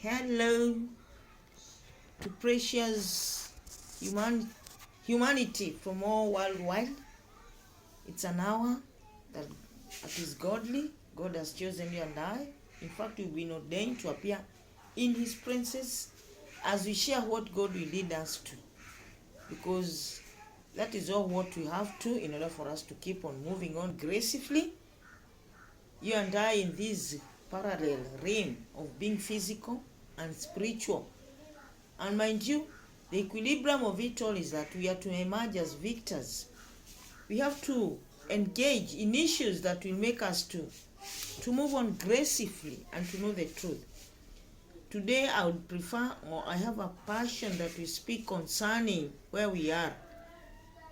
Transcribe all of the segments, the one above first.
Hello to precious humanity from all worldwide. It's an hour that is godly. God has chosen you and I. In fact, we've been ordained to appear in His presence as we share what God will lead us to. Because that is all what we have to in order for us to keep on moving on gracefully. You and I in this parallel realm of being physical and spiritual. And mind you, the equilibrium of it all is that we are to emerge as victors. We have to engage in issues that will make us to move on gracefully and to know the truth. Today I would prefer, or I have a passion that we speak concerning where we are.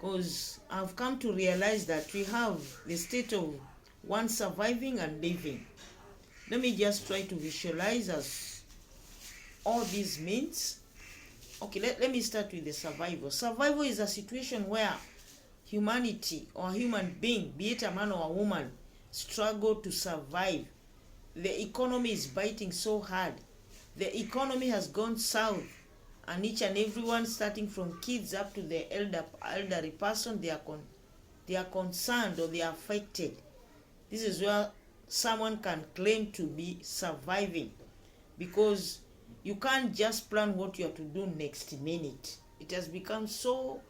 Because I've come to realize that we have the state of one surviving and living. Let me just try to visualize as all this means. Okay, let me start with the survival. Survival is a situation where humanity or a human being, be it a man or a woman, struggle to survive. The economy is biting so hard. The economy has gone south, and each and everyone, starting from kids up to the elderly person, they are concerned or they are affected. This is where someone can claim to be surviving, because you can't just plan what you have to do next minute. It has become so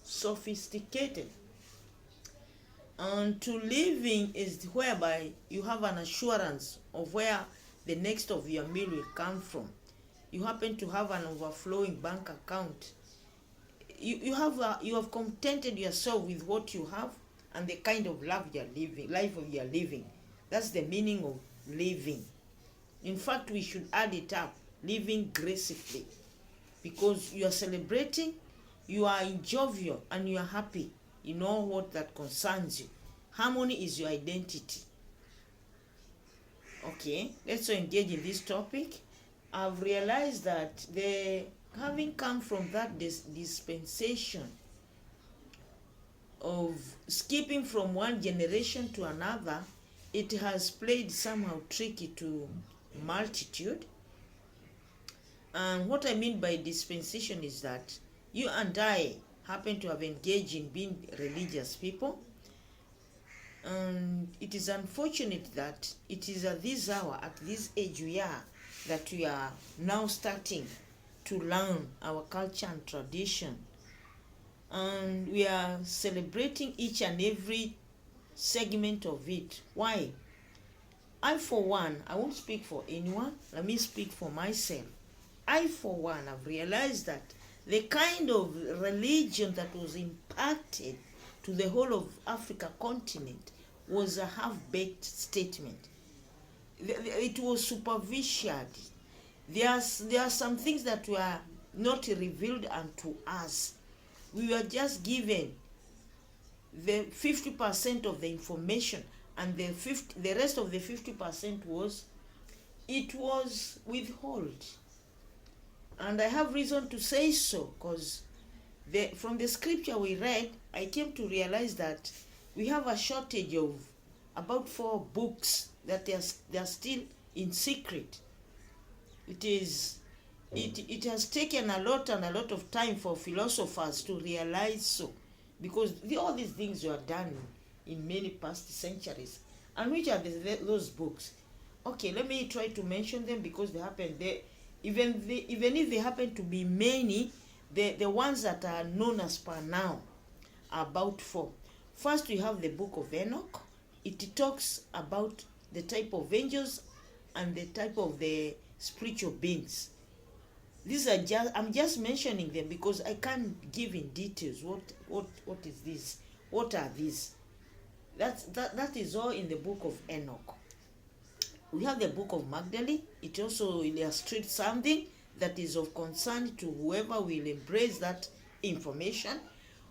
sophisticated. And to living is whereby you have an assurance of where the next of your meal will come from. You happen to have an overflowing bank account. You have contented yourself with what you have and the kind of life you are living. That's the meaning of living. In fact, we should add it up, living gracefully, because you are celebrating, you are jovial, and you are happy in all what that concerns you. Harmony is your identity. Okay, let's engage in this topic. I've realized that having come from that dispensation of skipping from one generation to another, it has played somehow tricky to multitude. And what I mean by dispensation is that you and I happen to have engaged in being religious people. And it is unfortunate that it is at this hour, at this age we are, that we are now starting to learn our culture and tradition. And we are celebrating each and every segment of it. Why? I, for one, I won't speak for anyone. Let me speak for myself. I, for one, have realized that the kind of religion that was impacted to the whole of Africa continent was a half-baked statement. It was superficial. There are some things that were not revealed unto us. We were just given the 50% of the information, and the rest of the 50% was withheld. And I have reason to say so, because from the scripture we read, I came to realize that we have a shortage of about 4 books that they are still in secret. It has taken a lot of time for philosophers to realize so, because all these things were done in many past centuries. And which are those books? Okay, let me try to mention them, because they happen there. Even if they happen to be many, the ones that are known as per now are about 4. First, we have the book of Enoch. It talks about the type of angels and the type of the spiritual beings. I'm just mentioning them because I can't give in details what is this, what are these. That is all in the book of Enoch. We have the book of Magdalene. It also illustrates something that is of concern to whoever will embrace that information.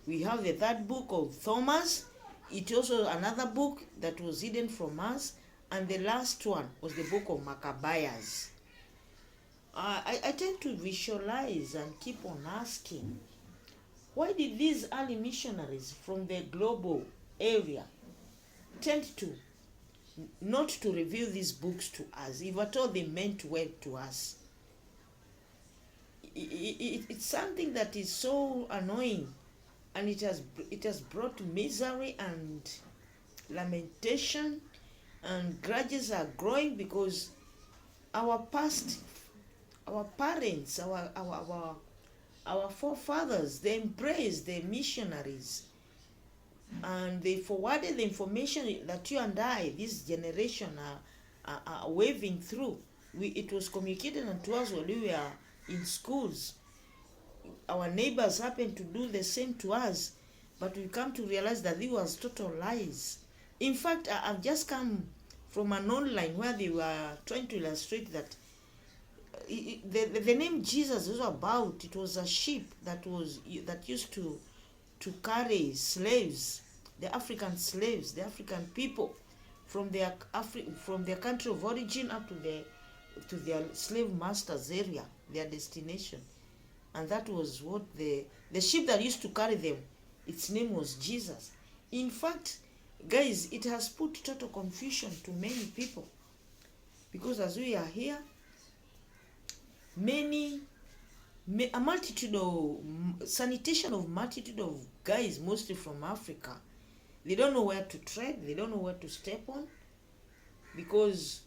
We have the third book of Thomas. It also another book that was hidden from us. And the last one was the book of Maccabees. I tend to visualize and keep on asking, why did these early missionaries from the global area tend to not to reveal these books to us, if at all they meant well to us? it's something that is so annoying, and it has brought misery and lamentation, and grudges are growing because our past, our parents, our forefathers, they embraced the missionaries, and they forwarded the information that you and I, this generation, are waving through. It was communicated to us when we were in schools. Our neighbors happened to do the same to us, but we come to realize that these was total lies. In fact, I've just come from an online where they were trying to illustrate that the name Jesus was about, it was a ship that used to carry slaves, the African slaves, the African people, from their country of origin up to their slave masters' area, their destination. And that was what the ship that used to carry them, its name was Jesus. In fact, guys, it has put total confusion to many people, because as we are here, a multitude of sanitation of multitude of guys, mostly from Africa, they don't know where to tread, they don't know where to step on, because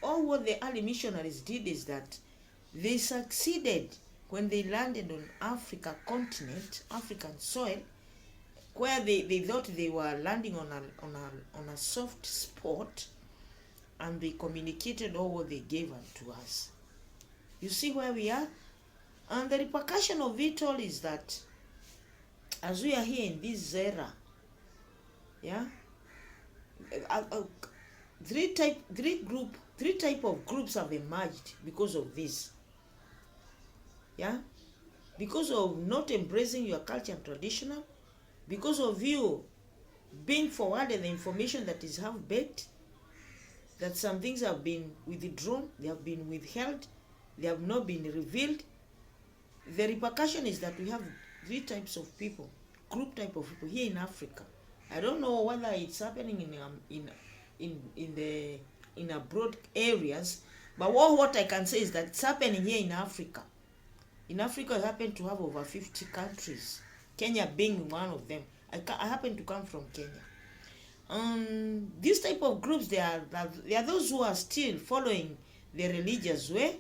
all what the early missionaries did is that they succeeded when they landed on Africa continent, African soil, where they thought they were landing on a soft spot, and they communicated all what they gave unto us. You see where we are? And the repercussion of it all is that as we are here in this era, yeah, three type of groups have emerged because of this. Yeah, because of not embracing your culture and traditional, because of you being forwarded the information that is half-baked, that some things have been withdrawn, they have been withheld, they have not been revealed. The repercussion is that we have three types of people, group type of people here in Africa. I don't know whether it's happening in abroad areas, but what I can say is that it's happening here in Africa. In Africa, I happen to have over 50 countries, Kenya being one of them. I happen to come from Kenya. These type of groups, they are those who are still following the religious way,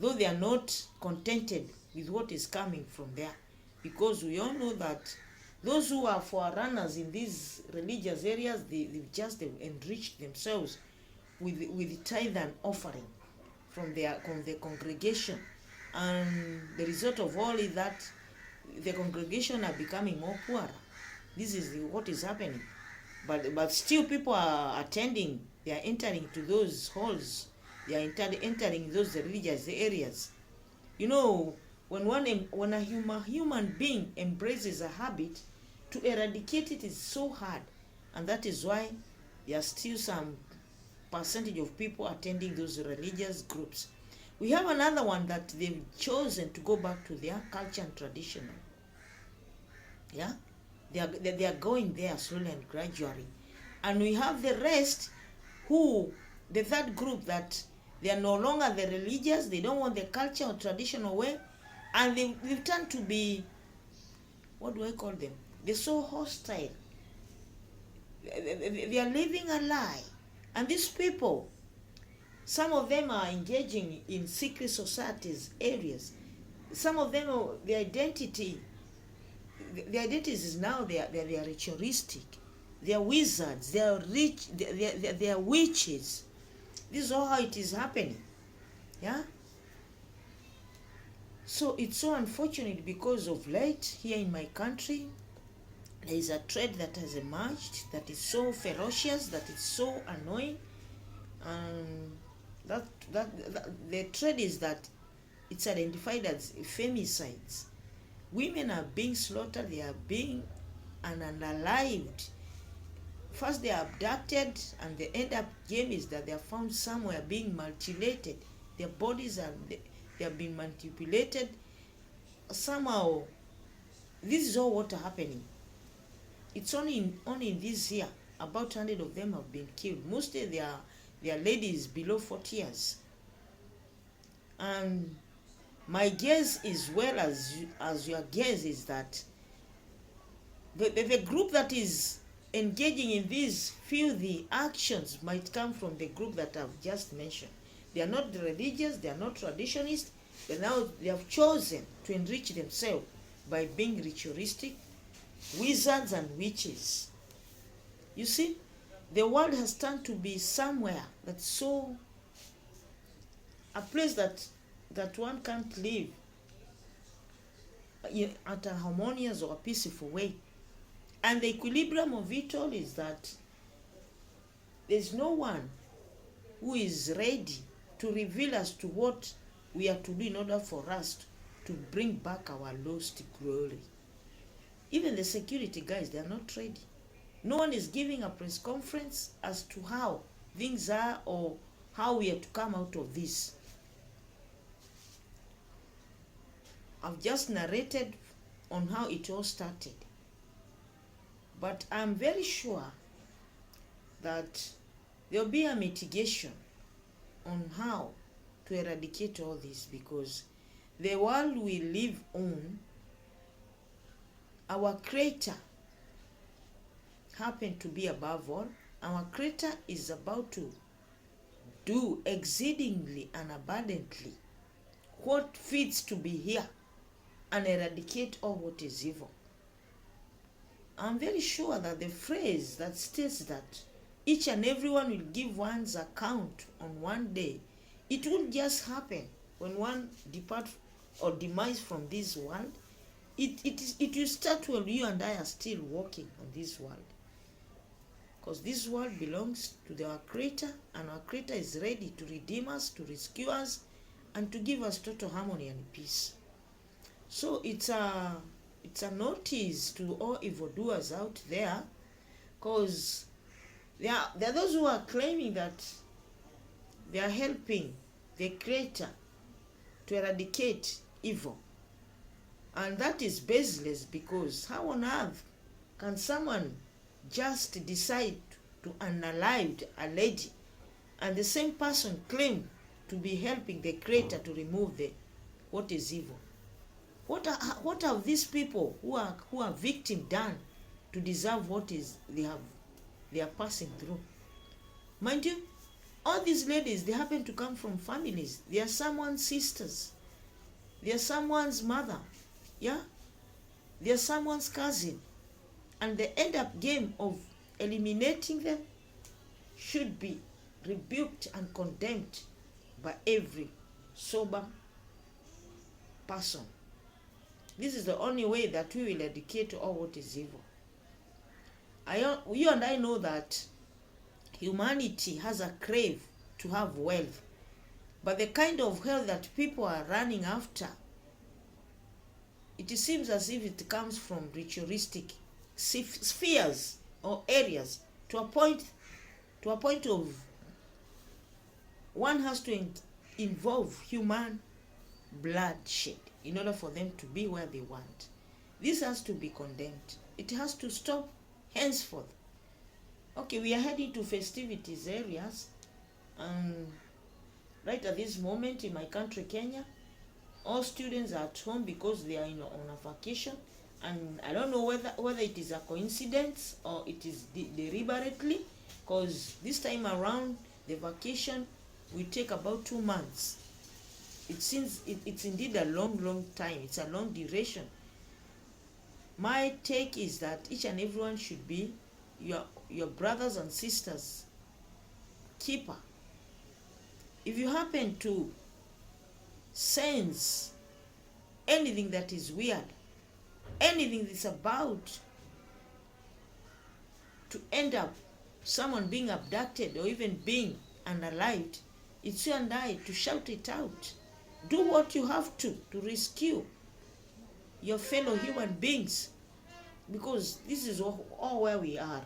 though they are not contented with what is coming from there, because we all know that those who are forerunners in these religious areas, they've enriched themselves with tithe and offering from the congregation, and the result of all is that the congregation are becoming more poorer. This is what is happening, but still people are attending. They are entering to those halls. They are entering those religious areas. You know, when a human being embraces a habit, to eradicate it is so hard, and that is why there are still some percentage of people attending those religious groups. We have another one that they've chosen to go back to their culture and traditional. Yeah, they are going there slowly and gradually, and we have the rest, the third group, that they are no longer the religious. They don't want the culture or traditional way, and they've turned to be, what do I call them? They're so hostile. They are living a lie, and these people, some of them are engaging in secret societies areas. Some of them, their identity is now they are ritualistic. They are wizards. They are rich. They are witches. This is all how it is happening. Yeah. So it's so unfortunate, because of late here in my country, there is a trend that has emerged that is so ferocious, that is so annoying, and that the trend is that it's identified as femicides. Women are being slaughtered. They are being unalived. First they are abducted, and the end up game is that they are found somewhere being mutilated. Their bodies they have been manipulated somehow. This is all what are happening. It's only in this year about 100 of them have been killed. Mostly they are ladies below 40 years, and My guess, as well as your guess, is that the group that is engaging in these filthy actions might come from the group that I've just mentioned. They are not religious, they are not traditionalists, but now they have chosen to enrich themselves by being ritualistic, wizards and witches. You see, the world has turned to be somewhere that's so, a place that one can't live at a harmonious or a peaceful way. And the equilibrium of it all is that there's no one who is ready to reveal as to what we are to do in order for us to bring back our lost glory. Even the security guys, they are not ready. No one is giving a press conference as to how things are or how we are to come out of this. I've just narrated on how it all started. But I'm very sure that there'll be a mitigation on how to eradicate all this, because the world we live on, our Creator happened to be above all. Our Creator is about to do exceedingly and abundantly what fits to be here and eradicate all what is evil. I'm very sure that the phrase that states that each and everyone will give one's account on one day, it won't just happen when one depart or demise from this world. It will start when you and I are still walking on this world. Because this world belongs to our Creator, and our Creator is ready to redeem us, to rescue us, and to give us total harmony and peace. So it's a notice to all evildoers out there, because there are those who are claiming that they are helping the Creator to eradicate evil. And that is baseless, because how on earth can someone just decide to unalive a lady and the same person claim to be helping the Creator to remove what is evil? What have these people who are victim done to deserve what is they are passing through? Mind you, all these ladies, they happen to come from families. They are someone's sisters. They are someone's mother. Yeah? They are someone's cousin. And the end up game of eliminating them should be rebuked and condemned by every sober person. This is the only way that we will eradicate all what is evil. You and I know that humanity has a crave to have wealth, but the kind of wealth that people are running after, it seems as if it comes from ritualistic spheres or areas to a point of one has to involve human bloodshed in order for them to be where they want. This has to be condemned. It has to stop henceforth. Okay, we are heading to festivities areas, and right at this moment in my country, Kenya, all students are at home because they are on a vacation, and I don't know whether it is a coincidence or it is deliberately, because this time around the vacation will take about 2 months. It seems it's indeed a long time. It's a long duration. My take is that each and everyone should be your brothers and sisters keeper. If you happen to sense anything that is weird, anything that's about to end up someone being abducted or even being unalived, it's you and I to shout it out. Do what you have to rescue your fellow human beings, because this is all where we are.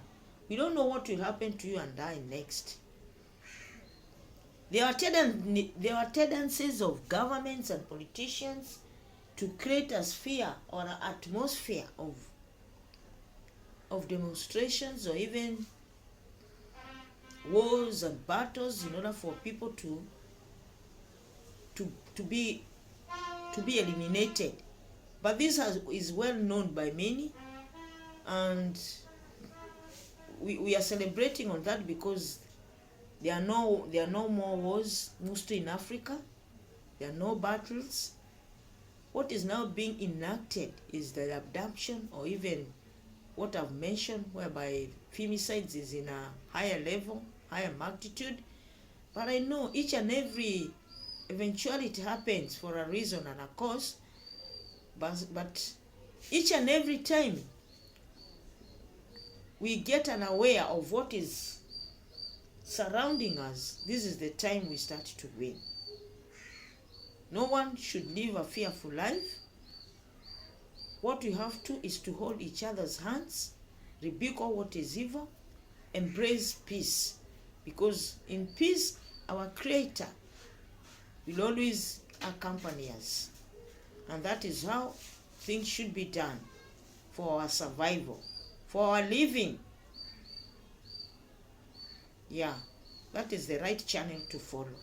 We don't know what will happen to you and I next. There are tendencies of governments and politicians to create a sphere or an atmosphere of demonstrations or even wars and battles in order for people to to be eliminated. But this is well known by many, and we are celebrating on that because there are no more wars, mostly in Africa. There are no battles. What is now being enacted is the abduction, or even what I've mentioned, whereby femicides is in a higher level, higher magnitude. But I know each and every eventuality happens for a reason and a cause. But each and every time we get unaware of what is surrounding us, this is the time we start to win. No one should live a fearful life. What we have to is to hold each other's hands, rebuke all what is evil, embrace peace. Because in peace, our Creator will always accompany us. And that is how things should be done for our survival, for our living. Yeah, that is the right channel to follow.